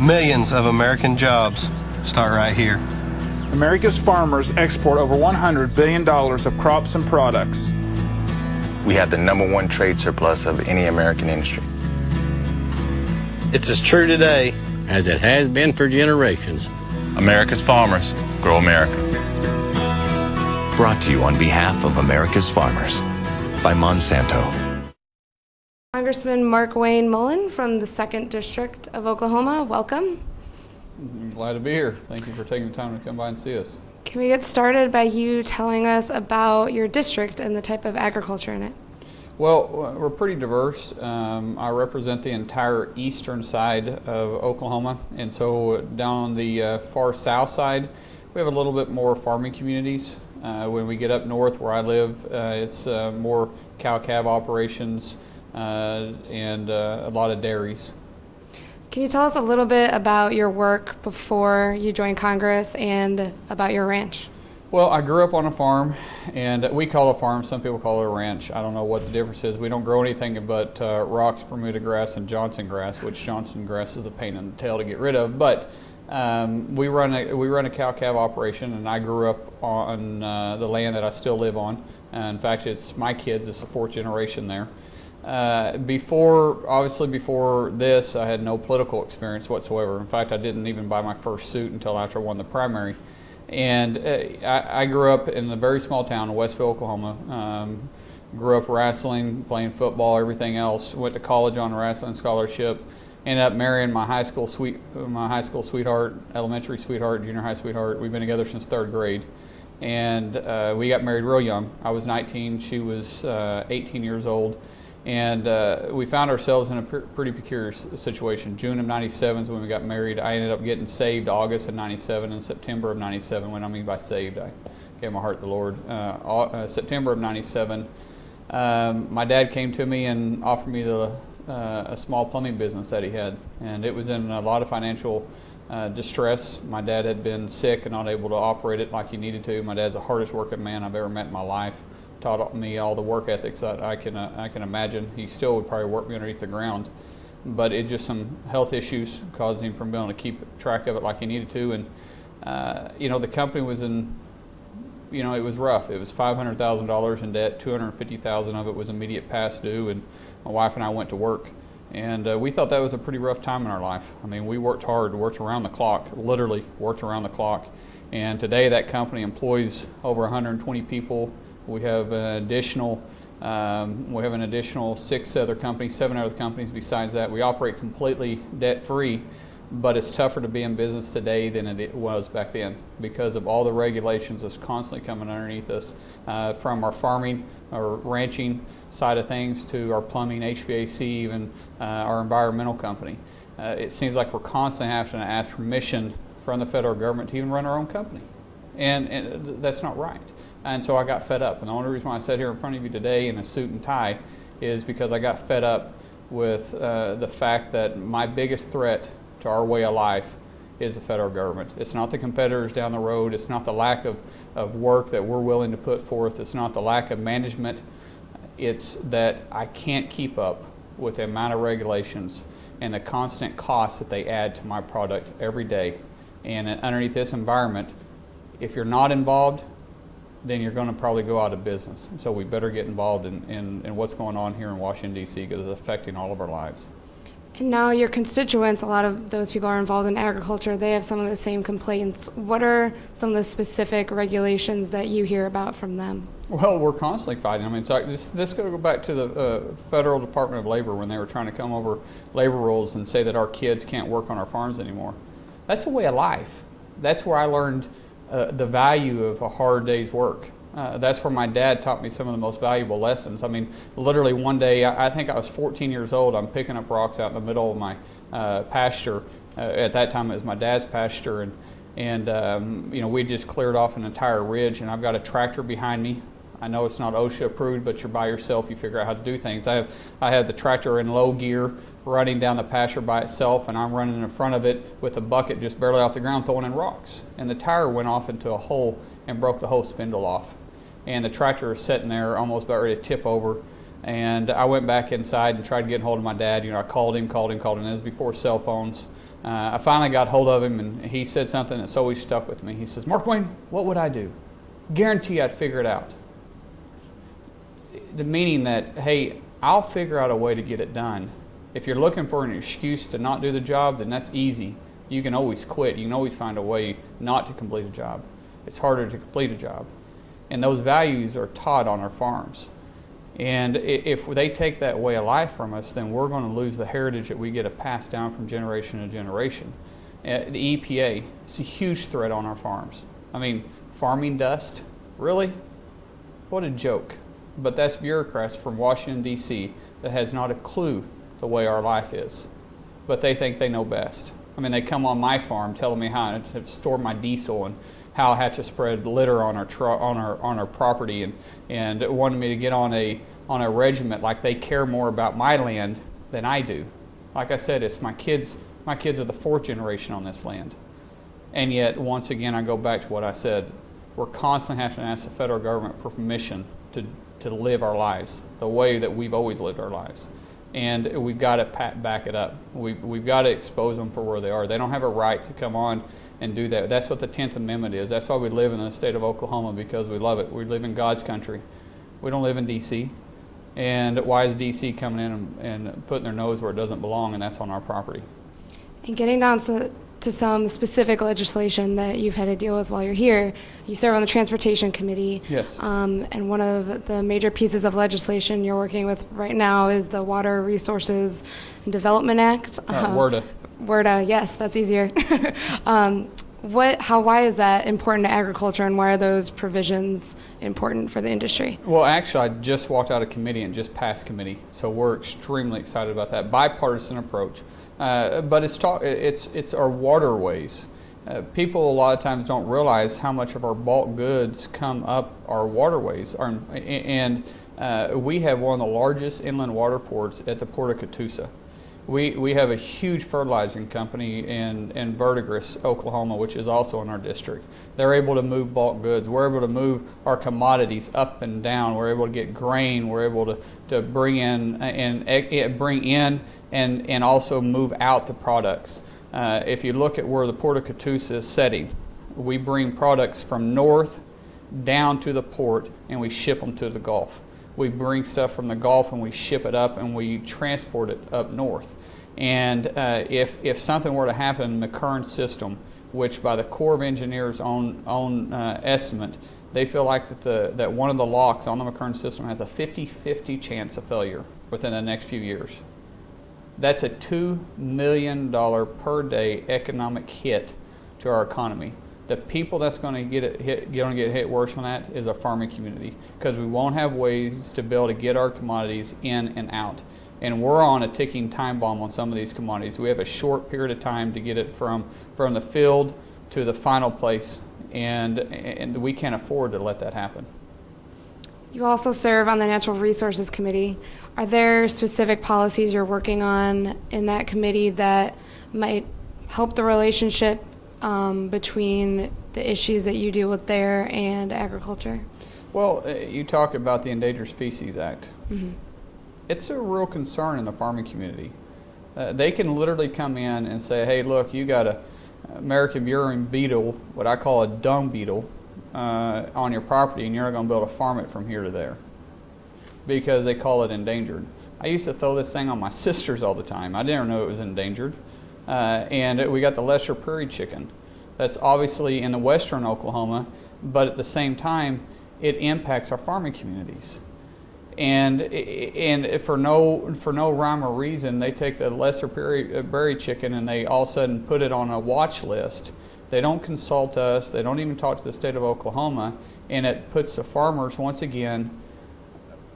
Millions of American jobs start right here. America's farmers export over $100 billion of crops and products. We have the #1 trade surplus of any American industry. It's as true today as it has been for generations. America's farmers grow America. Brought to you on behalf of America's farmers by Monsanto. Congressman Markwayne Mullin from the 2nd District of Oklahoma, welcome. I'm glad to be here. Thank you for taking the time to come by and see us. Can we get started by you telling us about your district and the type of agriculture in it? Well, we're pretty diverse. I represent the entire eastern side of Oklahoma, and so down on the far south side, we have a little bit more farming communities. When we get up north where I live, it's more cow-calf operations and a lot of dairies. Can you tell us a little bit about your work before you joined Congress and about your ranch? Well, I grew up on a farm, and we call it a farm, some people call it a ranch. I don't know what the difference is. We don't grow anything but rocks, Bermuda grass, and Johnson grass, which Johnson grass is a pain in the tail to get rid of. But we run a cow-calf operation, and I grew up on the land that I still live on. In fact, it's my kids, it's the 4th generation there. Before this, I had no political experience whatsoever. In fact, I didn't even buy my first suit until after I won the primary. And I grew up in a very small town in Westville, Oklahoma. Grew up wrestling, playing football, everything else. Went to college on a wrestling scholarship. Ended up marrying my high school sweetheart, elementary sweetheart, junior high sweetheart. We've been together since 3rd grade. And we got married real young. I was 19, she was 18 years old. And we found ourselves in a pretty peculiar situation. June of '97 is when we got married. I ended up getting saved August of '97, and September of '97, what I mean by saved, I gave my heart to the Lord. September of '97, my dad came to me and offered me a small plumbing business that he had. And it was in a lot of financial distress. My dad had been sick and not able to operate it like he needed to. My dad's the hardest working man I've ever met in my life. Taught me all the work ethics that I can imagine. He still would probably work me underneath the ground, but it just some health issues caused him from being able to keep track of it like he needed to. And the company was in, it was rough. It was $500,000 in debt. $250,000 of it was immediate past due, and my wife and I went to work. And we thought that was a pretty rough time in our life. I mean, we worked hard, worked around the clock, literally worked around the clock. And today that company employs over 120 people. We have an additional 6 other companies, 7 other companies besides that. We operate completely debt-free, but it's tougher to be in business today than it was back then because of all the regulations that's constantly coming underneath us, from our farming or ranching side of things to our plumbing, HVAC, even our environmental company. It seems like we're constantly having to ask permission from the federal government to even run our own company, and that's not right. And so I got fed up. And the only reason why I sat here in front of you today in a suit and tie is because I got fed up with the fact that my biggest threat to our way of life is the federal government. It's not the competitors down the road. It's not the lack of work that we're willing to put forth. It's not the lack of management. It's that I can't keep up with the amount of regulations and the constant costs that they add to my product every day. And underneath this environment, if you're not involved, then you're going to probably go out of business. So we better get involved in what's going on here in Washington, D.C. because it's affecting all of our lives. And now your constituents, a lot of those people are involved in agriculture. They have some of the same complaints. What are some of the specific regulations that you hear about from them? Well, we're constantly fighting. I mean, this go back to the Federal Department of Labor when they were trying to come over labor rules and say that our kids can't work on our farms anymore. That's a way of life. That's where I learned the value of a hard day's work. That's where my dad taught me some of the most valuable lessons. I mean, literally one day, I think I was 14 years old, I'm picking up rocks out in the middle of my pasture. At that time, it was my dad's pasture, and we just cleared off an entire ridge, and I've got a tractor behind me. I know it's not OSHA approved, but you're by yourself, you figure out how to do things. I have the tractor in low gear, running down the pasture by itself, and I'm running in front of it with a bucket just barely off the ground throwing in rocks. And the tire went off into a hole and broke the whole spindle off. And the tractor was sitting there almost about ready to tip over. And I went back inside and tried to get hold of my dad. I called him, and this was before cell phones. I finally got hold of him, and he said something that's always stuck with me. He says, "Markwayne, what would I do? Guarantee I'd figure it out." The meaning that, hey, I'll figure out a way to get it done. If you're looking for an excuse to not do the job, then that's easy. You can always quit. You can always find a way not to complete a job. It's harder to complete a job. And those values are taught on our farms. And if they take that way of life from us, then we're going to lose the heritage that we get to pass down from generation to generation. The EPA, it's a huge threat on our farms. I mean, farming dust, really? What a joke. But that's bureaucrats from Washington, D.C. that has not a clue the way our life is. But they think they know best. I mean, they come on my farm telling me how to store my diesel and how I have to spread litter on our property, and wanted me to get on a regiment like they care more about my land than I do. Like I said, it's my kids. My kids are the fourth generation on this land. And yet, once again, I go back to what I said. We're constantly having to ask the federal government for permission to live our lives the way that we've always lived our lives. And we've got to back it up. We've got to expose them for where they are. They don't have a right to come on and do that. That's what the 10th Amendment is. That's why we live in the state of Oklahoma, because we love it. We live in God's country. We don't live in D.C. And why is D.C. coming in and putting their nose where it doesn't belong, and that's on our property? And getting down to some specific legislation that you've had to deal with while you're here, you serve on the Transportation Committee. Yes. And one of the major pieces of legislation you're working with right now is the Water Resources and Development Act. WRDA. WRDA, yes, that's easier. Why is that important to agriculture, and why are those provisions important for the industry? Well, actually, I just walked out of committee and just passed committee, so we're extremely excited about that bipartisan approach. But it's our waterways. People a lot of times don't realize how much of our bulk goods come up our waterways, and we have one of the largest inland water ports at the Port of Catoosa. We have a huge fertilizing company in Verdigris, Oklahoma, which is also in our district. They're able to move bulk goods. We're able to move our commodities up and down. We're able to get grain. We're able to bring in and also move out the products. If you look at where the Port of Catoosa is setting, we bring products from north down to the port, and we ship them to the Gulf. We bring stuff from the Gulf and we ship it up, and we transport it up north. And if something were to happen in the current system, which by the Corps of Engineers' own estimate, they feel like that one of the locks on the McKern system has a 50-50 chance of failure within the next few years. That's a $2 million per day economic hit to our economy. The people that's going to get hit worse on that is our farming community, because we won't have ways to be able to get our commodities in and out. And we're on a ticking time bomb on some of these commodities. We have a short period of time to get it from the field to the final place, and we can't afford to let that happen. You also serve on the Natural Resources Committee. Are there specific policies you're working on in that committee that might help the relationship between the issues that you deal with there and agriculture? Well, you talk about the Endangered Species Act. Mm-hmm. It's a real concern in the farming community. They can literally come in and say, hey, look, you got a American burying beetle, what I call a dung beetle, on your property, and you're not going to be able to farm it from here to there because they call it endangered. I used to throw this thing on my sisters all the time. I didn't know it was endangered. And we got the lesser prairie chicken. That's obviously in the western Oklahoma, but at the same time, it impacts our farming communities. And for no rhyme or reason, they take the lesser prairie chicken and they all of a sudden put it on a watch list. They don't consult us. They don't even talk to the state of Oklahoma, and it puts the farmers once again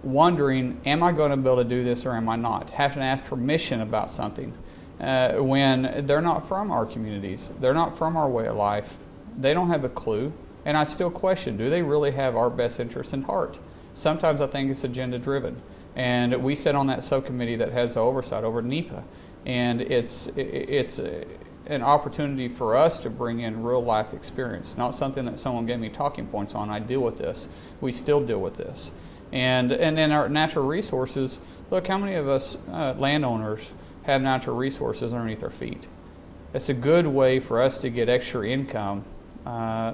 wondering, am I going to be able to do this or am I not? Having to ask permission about something. When they're not from our communities, they're not from our way of life, they don't have a clue. And I still question, do they really have our best interests in heart? Sometimes I think it's agenda driven. And we sit on that subcommittee that has the oversight over NEPA. And it's an opportunity for us to bring in real life experience, not something that someone gave me talking points on. I deal with this. We still deal with this. And then our natural resources, look, how many of us landowners have natural resources underneath our feet? It's a good way for us to get extra income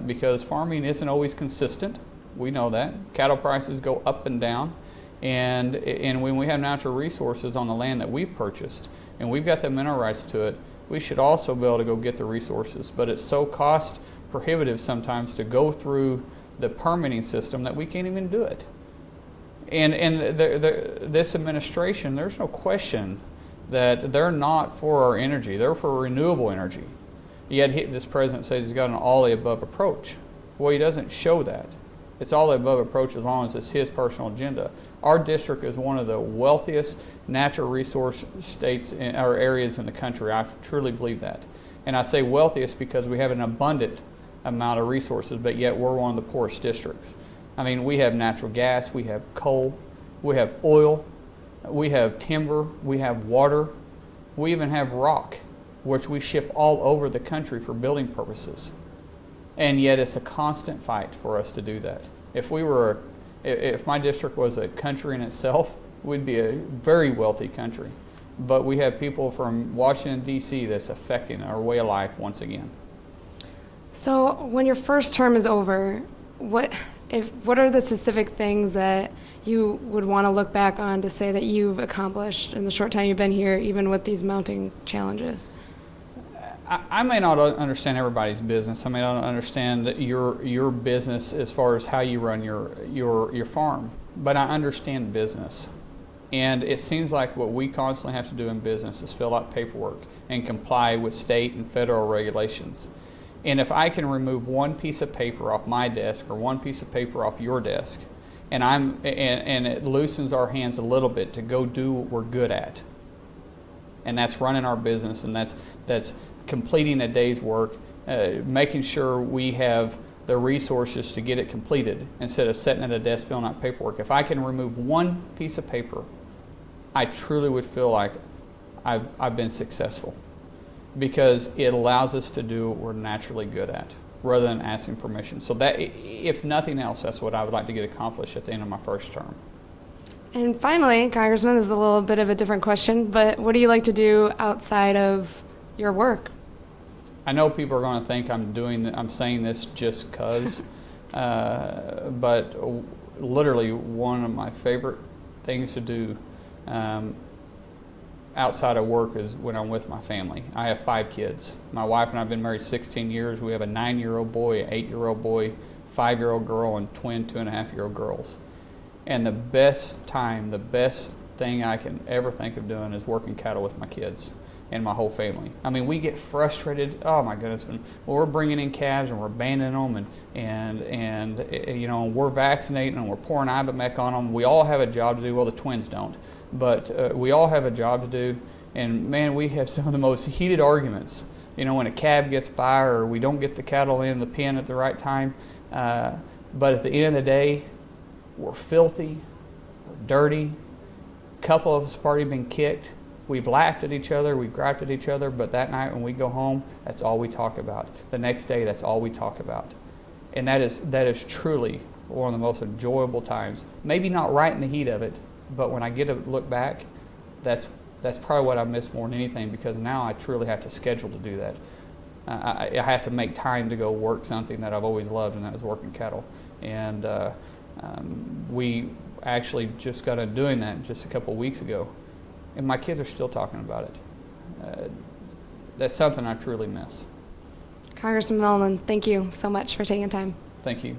because farming isn't always consistent. We know that. Cattle prices go up and down. And when we have natural resources on the land that we've purchased and we've got the mineral rights to it, we should also be able to go get the resources. But it's so cost prohibitive sometimes to go through the permitting system that we can't even do it. And this administration, there's no question that they're not for our energy. They're for renewable energy. Yet this president says he's got an all-the-above approach. Well, he doesn't show that. It's all-the-above approach as long as it's his personal agenda. Our district is one of the wealthiest natural resource states or areas in the country. I truly believe that. And I say wealthiest because we have an abundant amount of resources, but yet we're one of the poorest districts. I mean, we have natural gas, we have coal, we have oil, we have timber, we have water, we even have rock, which we ship all over the country for building purposes. And yet it's a constant fight for us to do that. If my district was a country in itself, we'd be a very wealthy country. But we have people from Washington, D.C. that's affecting our way of life once again. So when your first term is over, what are the specific things that you would want to look back on to say that you've accomplished in the short time you've been here, even with these mounting challenges? I may not understand everybody's business. I may not understand your business as far as how you run your farm, but I understand business. And it seems like what we constantly have to do in business is fill out paperwork and comply with state and federal regulations. And if I can remove one piece of paper off my desk or one piece of paper off your desk, and it loosens our hands a little bit to go do what we're good at, and that's running our business, and that's completing a day's work, making sure we have the resources to get it completed instead of sitting at a desk filling out paperwork. If I can remove one piece of paper, I truly would feel like I've been successful, because it allows us to do what we're naturally good at rather than asking permission. So that, if nothing else, that's what I would like to get accomplished at the end of my first term. And finally, Congressman, this is a little bit of a different question, but what do you like to do outside of your work? I know people are going to think I'm saying this just because, but literally one of my favorite things to do outside of work is when I'm with my family. I have 5 kids. My wife and I have been married 16 years. We have a 9-year-old boy, an 8-year-old boy, 5-year-old girl, and twin 2.5-year-old girls. And the best thing I can ever think of doing is working cattle with my kids and my whole family. I mean, we get frustrated. Oh my goodness, when we're bringing in calves and we're banding them and you know, we're vaccinating and we're pouring Ibuprofen on them. We all have a job to do. Well, the twins don't, but we all have a job to do. And man, we have some of the most heated arguments. You know, when a calf gets by or we don't get the cattle in the pen at the right time. But at the end of the day, we're filthy, we're dirty. A couple of us have already been kicked. We've laughed at each other, we've griped at each other, but that night when we go home, that's all we talk about. The next day, that's all we talk about. And that is truly one of the most enjoyable times. Maybe not right in the heat of it, but when I get to look back, that's probably what I miss more than anything, because now I truly have to schedule to do that. I have to make time to go work something that I've always loved, and that is working cattle. And we actually just got into doing that just a couple of weeks ago. And my kids are still talking about it. That's something I truly miss. Congressman Mullin, thank you so much for taking time. Thank you.